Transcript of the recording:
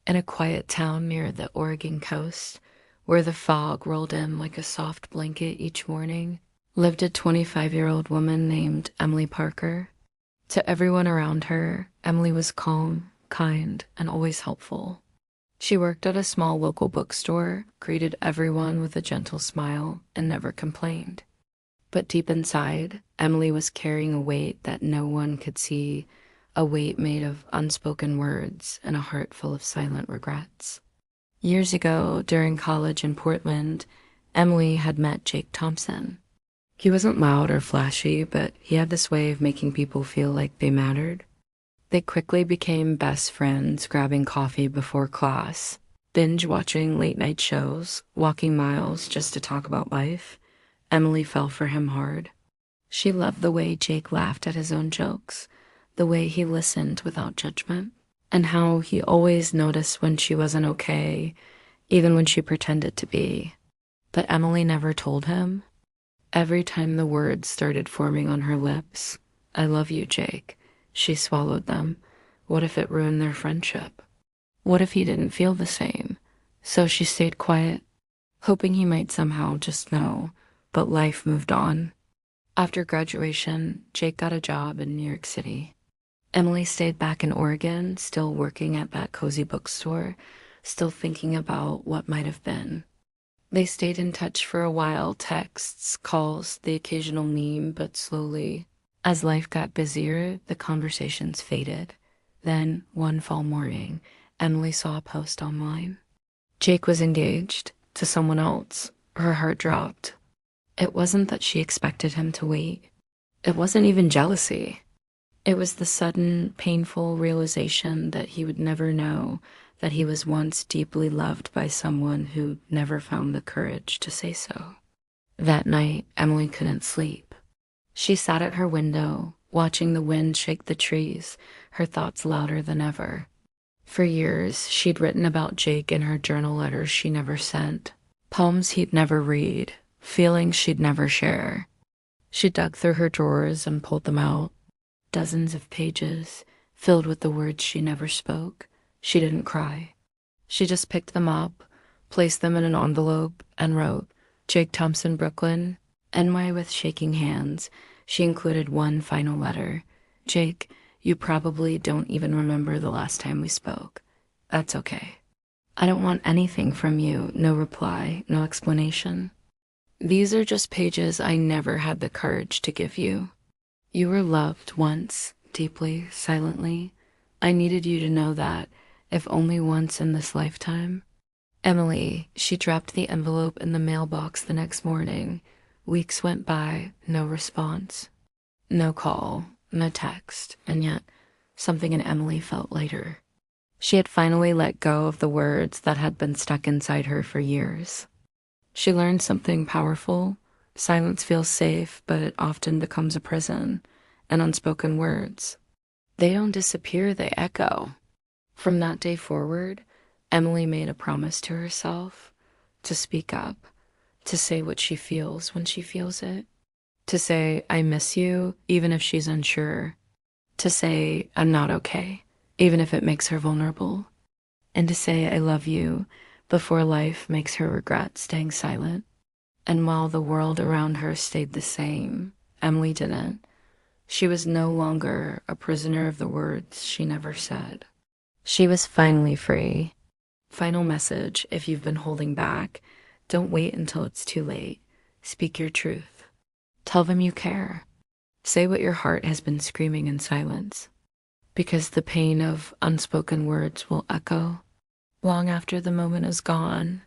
In a quiet town near the Oregon coast, where the fog rolled in like a soft blanket each morning, lived a 25-year-old woman named Emily Parker. To everyone around her, Emily was calm, kind, and always helpful. She worked at a small local bookstore, greeted everyone with a gentle smile, and never complained. But deep inside, Emily was carrying a weight that no one could see, a weight made of unspoken words and a heart full of silent regrets. Years ago, during college in Portland, Emily had met Jake Thompson. He wasn't loud or flashy, but he had this way of making people feel like they mattered. They quickly became best friends, grabbing coffee before class, binge watching late night shows, walking miles just to talk about life. Emily fell for him hard. She loved the way Jake laughed at his own jokes, the way he listened without judgment, and how he always noticed when she wasn't okay, even when she pretended to be. But Emily never told him. Every time the words started forming on her lips, "I love you, Jake," she swallowed them. What if it ruined their friendship? What if he didn't feel the same? So she stayed quiet, hoping he might somehow just know, but life moved on. After graduation, Jake got a job in New York City. Emily stayed back in Oregon, still working at that cozy bookstore, still thinking about what might have been. They stayed in touch for a while, texts, calls, the occasional meme, but slowly, as life got busier, the conversations faded. Then, one fall morning, Emily saw a post online. Jake was engaged to someone else. Her heart dropped. It wasn't that she expected him to wait. It wasn't even jealousy. It was the sudden, painful realization that he would never know that he was once deeply loved by someone who never found the courage to say so. That night, Emily couldn't sleep. She sat at her window, watching the wind shake the trees, her thoughts louder than ever. For years, she'd written about Jake in her journal letters she never sent, poems he'd never read, feelings she'd never share. She dug through her drawers and pulled them out. Dozens of pages, filled with the words she never spoke. She didn't cry. She just picked them up, placed them in an envelope, and wrote, "Jake Thompson, Brooklyn, NY," with shaking hands. She included one final letter. "Jake, you probably don't even remember the last time we spoke. That's okay. I don't want anything from you, no reply, no explanation. These are just pages I never had the courage to give you. You were loved once, deeply, silently. I needed you to know that, if only once in this lifetime." Emily, she dropped the envelope in the mailbox the next morning. Weeks went by, no response. No call, no text, and yet something in Emily felt lighter. She had finally let go of the words that had been stuck inside her for years. She learned something powerful. Silence feels safe, but it often becomes a prison. And unspoken words, they don't disappear, they echo. From that day forward, Emily made a promise to herself to speak up, to say what she feels when she feels it, to say, "I miss you," even if she's unsure, to say, "I'm not okay," even if it makes her vulnerable, and to say, "I love you," before life makes her regret staying silent. And while the world around her stayed the same, Emily didn't. She was no longer a prisoner of the words she never said. She was finally free. Final message, if you've been holding back, don't wait until it's too late. Speak your truth. Tell them you care. Say what your heart has been screaming in silence. Because the pain of unspoken words will echo long after the moment is gone